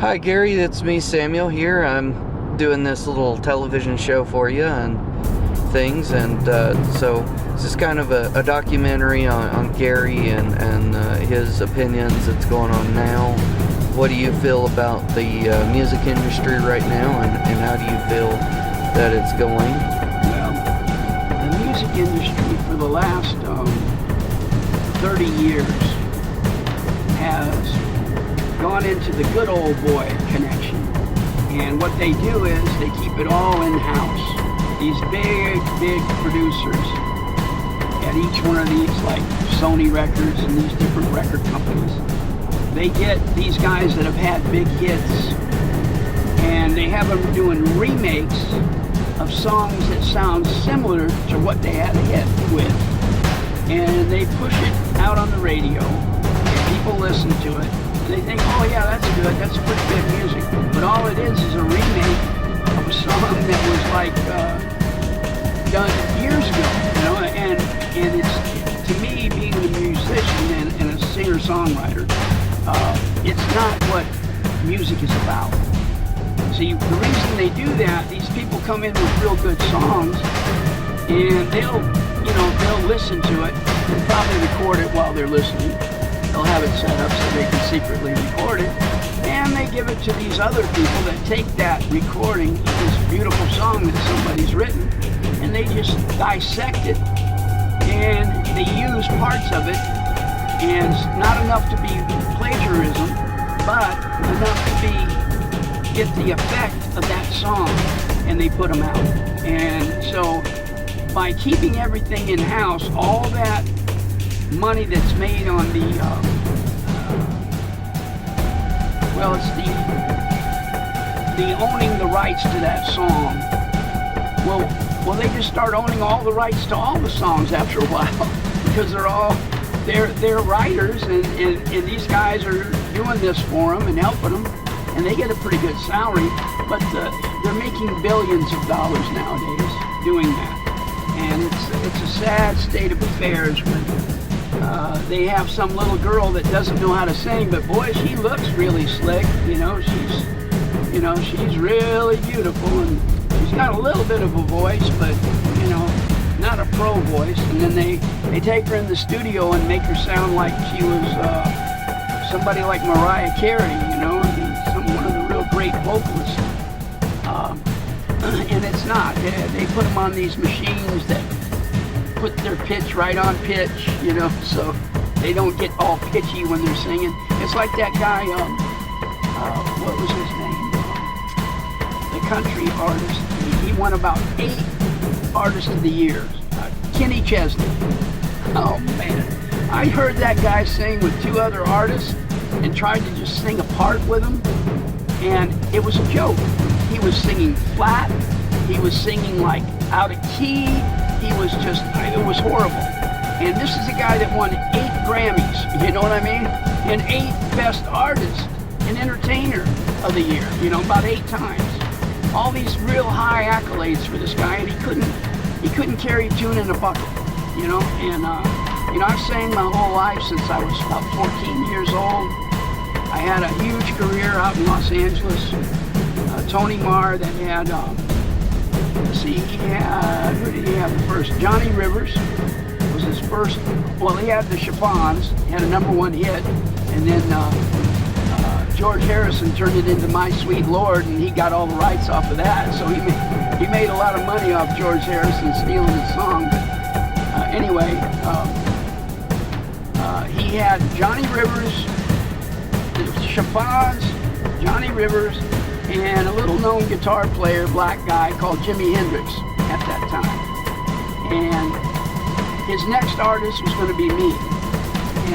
Hi Gary, it's me Samuel here. I'm doing this little television show for you and things, and so this is kind of a documentary on Gary and his opinions that's going on now. What do you feel about the music industry right now, and how do you feel that it's going? Well, the music industry for the last 30 years has gone into the good old boy connection, and what they do is they keep it all in-house. These big producers at each one of these, like Sony Records and these different record companies, they get these guys that have had big hits and they have them doing remakes of songs that sound similar to what they had a hit with, and they push it out on the radio and people listen to it. They think, oh yeah, that's good, that's pretty good music. But all it is a remake of a song that was like done years ago, you know. And it's, to me, being a musician and a singer-songwriter, it's not what music is about. See, the reason they do that, these people come in with real good songs, and they'll listen to it and probably record it while they're listening. They'll have it set up so they can secretly record it, and they give it to these other people that take that recording of this beautiful song that somebody's written, and they just dissect it, and they use parts of it, and not enough to be plagiarism, but enough to get the effect of that song, and they put them out. And so by keeping everything in-house, all that money that's made on the it's the owning the rights to that song. Well, they just start owning all the rights to all the songs after a while, because they're writers, and these guys are doing this for them and helping them, and they get a pretty good salary, but they're making billions of dollars nowadays doing that, and it's a sad state of affairs when they have some little girl that doesn't know how to sing, but boy, she looks really slick. She's really beautiful, and she's got a little bit of a voice, but not a pro voice. And then they take her in the studio and make her sound like she was somebody like Mariah Carey, one of the real great vocalists. And it's not. They put them on these machines that put their pitch right on pitch, so they don't get all pitchy when they're singing. It's like that guy, what was his name? The country artist. He won about 8 Artist of the Year. Kenny Chesney. Oh man, I heard that guy sing with 2 other artists and tried to just sing a part with them, and it was a joke. He was singing flat. He was singing like out of key. It was horrible. And this is a guy that won 8 Grammys, you know what I mean? And 8 Best Artist and Entertainer of the Year, about 8 times. All these real high accolades for this guy, and he couldn't carry a tune in a bucket, And I've sang my whole life since I was about 14 years old. I had a huge career out in Los Angeles. Tony Marr that had, who did he have first? Johnny Rivers was his first. Well, he had the Chiffons, he had a #1 hit, and then George Harrison turned it into My Sweet Lord, and he got all the rights off of that. So he made a lot of money off George Harrison stealing his song. But anyway, he had Johnny Rivers, the Chiffons, Johnny Rivers, and a little-known guitar player, black guy called Jimi Hendrix at that time. And his next artist was going to be me.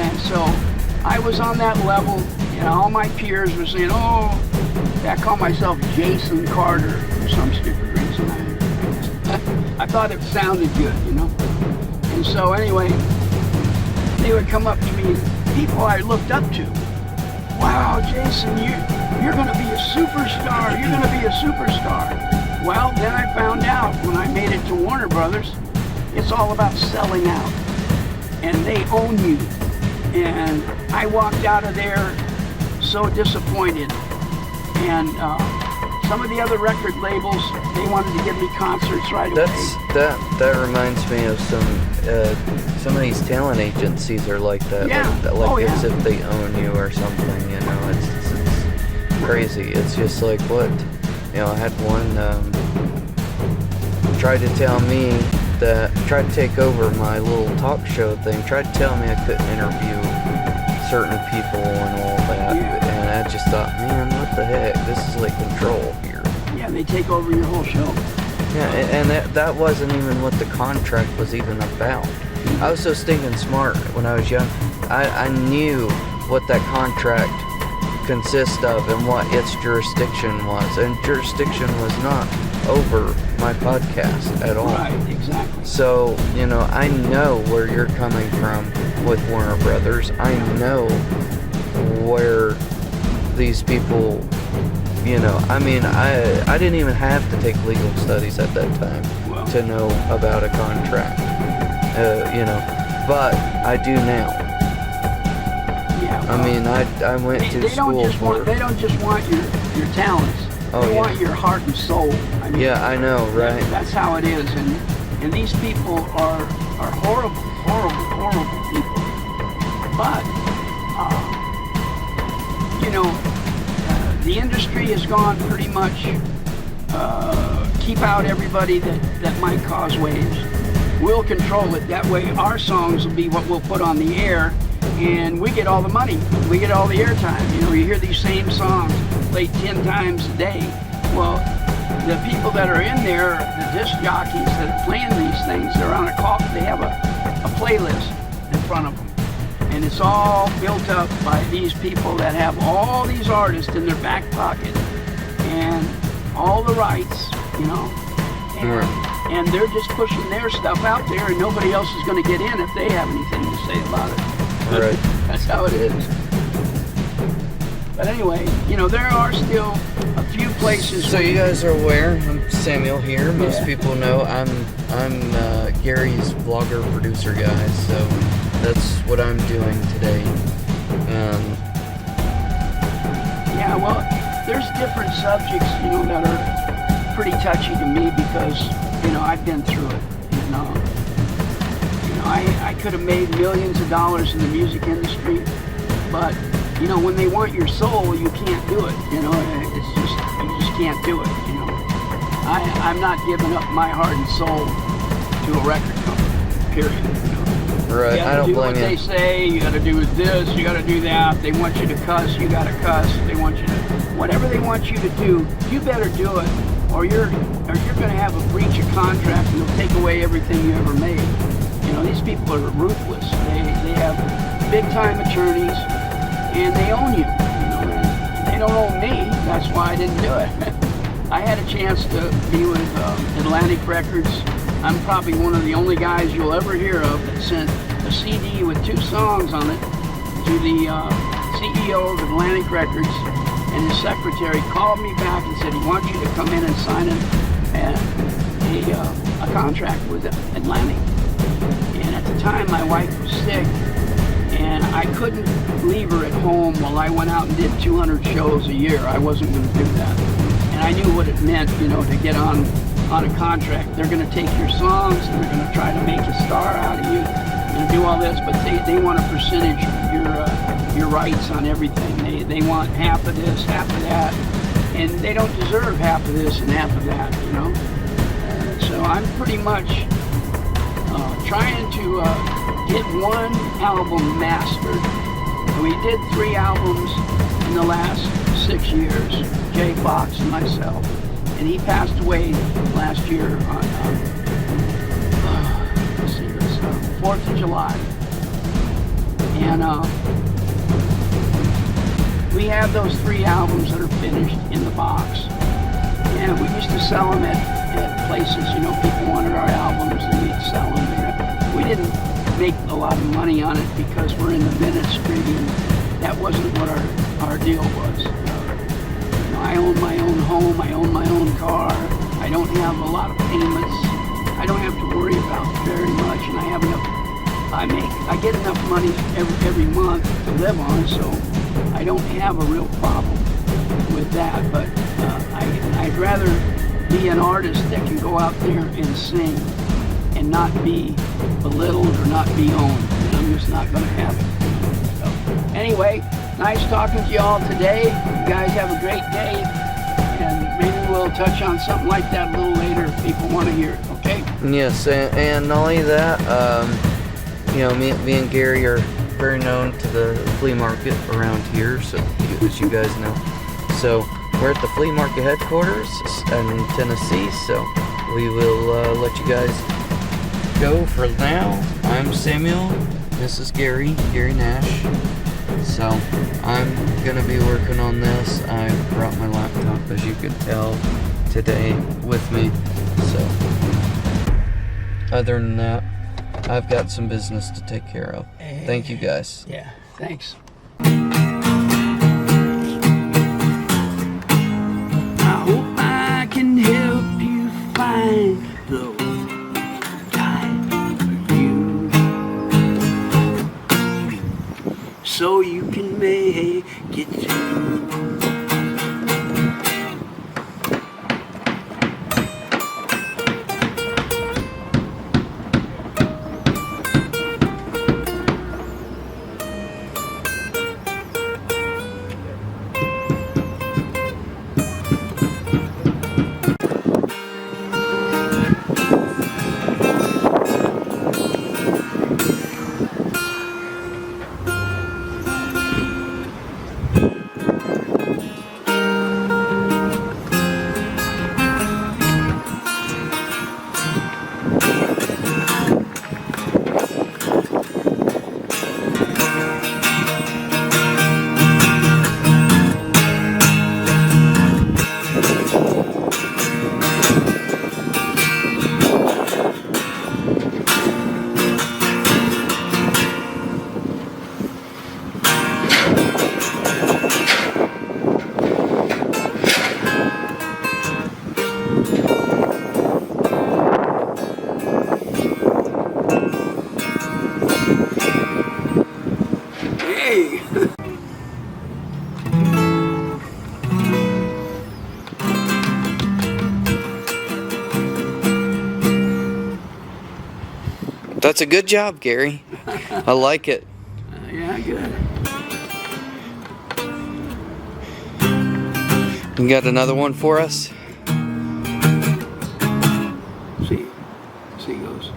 And so I was on that level, all my peers were saying, oh, I call myself Jason Carter for some stupid reason. I thought it sounded good, And so anyway, they would come up to me, people I looked up to. Wow, Jason, you're going to be a superstar. You're going to be a superstar. Well, then I found out when I made it to Warner Brothers, it's all about selling out. And they own you. And I walked out of there so disappointed And some of the other record labels, they wanted to give me concerts right away. That reminds me of some of these talent agencies are like that. Yeah. Like as if they own you or something. You know, it's crazy. It's just like what, you know. I had one tried to take over my little talk show thing. Tried to tell me I couldn't interview certain people and all that. Yeah. And I just thought, man, what the heck? This is like control here. Yeah, they take over your whole show. Yeah, and that wasn't even what the contract was even about. I was so stinking smart when I was young. I knew what that contract consists of and what its jurisdiction was. And jurisdiction was not over my podcast at all. Right, exactly. So, you know, I know where you're coming from with Warner Brothers. I know where these people, you know, I mean, I didn't even have to take legal studies at that time to know about a contract, you know, but I do now. Yeah. Well, I mean, I went to school for... They don't just want your talents. They want your heart and soul. I mean, yeah, I know, right? That's how it is, and these people are horrible, horrible, horrible people. But you know, the industry has gone pretty much keep out everybody that might cause waves. We'll control it. That way, our songs will be what we'll put on the air, and we get all the money. We get all the airtime. You know, you hear these same songs played 10 times a day. Well, the people that are in there, the disc jockeys that are playing these things, they're on a call. They have a playlist in front of them, and it's all built up by these people that have all these artists in their back pocket and all the rights, you know, and they're just pushing their stuff out there, and nobody else is going to get in if they have anything to say about it. Right. That's how it is. But anyway, you know, there are still a few places. So you guys are aware, I'm Samuel here. Most Yeah. people know I'm Gary's vlogger producer guy. So that's what I'm doing today. Yeah, well, there's different subjects, you know, that are pretty touchy to me because, you know, I've been through it. You know, I could have made millions of dollars in the music industry, but you know, when they want your soul, you can't do it. You know, it's just, you just can't do it. You know, I'm not giving up my heart and soul to a record company. Period. You know? Right. I don't blame you. You got to do what they say. You got to do this. You got to do that. They want you to cuss. You got to cuss. They want you to, whatever they want you to do, you better do it, or you're going to have a breach of contract, and they'll take away everything you ever made. You know, these people are ruthless. They have big time attorneys. And they own you, you know, and they don't own me. That's why I didn't do it. I had a chance to be with Atlantic Records. I'm probably one of the only guys you'll ever hear of that sent a CD with 2 songs on it to the CEO of Atlantic Records, and his secretary called me back and said he wants you to come in and sign a contract with Atlantic. And at the time, my wife was sick, and I couldn't leave her at home while I went out and did 200 shows a year. I wasn't going to do that. And I knew what it meant, you know, to get on a contract. They're going to take your songs, and they're going to try to make a star out of you and do all this, but they want a percentage of your rights on everything. They want half of this, half of that, and they don't deserve half of this and half of that, you know. So I'm pretty much trying to get one album mastered. We did 3 albums in the last 6 years, Jay Fox and myself, and he passed away last year on 4th of July. And we have those 3 albums that are finished in the box, and we used to sell them at places, you know, people wanted our albums and we'd sell them there. We didn't make a lot of money on it because we're in the ministry, and that wasn't what our deal was. You know, I own my own home, I own my own car, I don't have a lot of payments, I don't have to worry about very much, and I have enough, I get enough money every month to live on, so I don't have a real problem with that, but I'd rather be an artist that can go out there and sing and not be belittled or not be owned. I'm just not going to have it. So, anyway, nice talking to you all today. You guys have a great day, and maybe we'll touch on something like that a little later if people want to hear it, okay? Yes, and not only that, you know, me and Gary are very known to the flea market around here, so as you guys know. So we're at the flea market headquarters in Tennessee, so we will let you guys go for now. I'm Samuel. This is Gary Nash. So I'm gonna be working on this. I brought my laptop, as you can tell, today with me. So other than that, I've got some business to take care of. Thank you guys. Yeah, thanks. I hope I can help you find the time for you, so you can make it through. Hey! That's a good job, Gary. I like it. Yeah, good. You got another one for us? See it goes.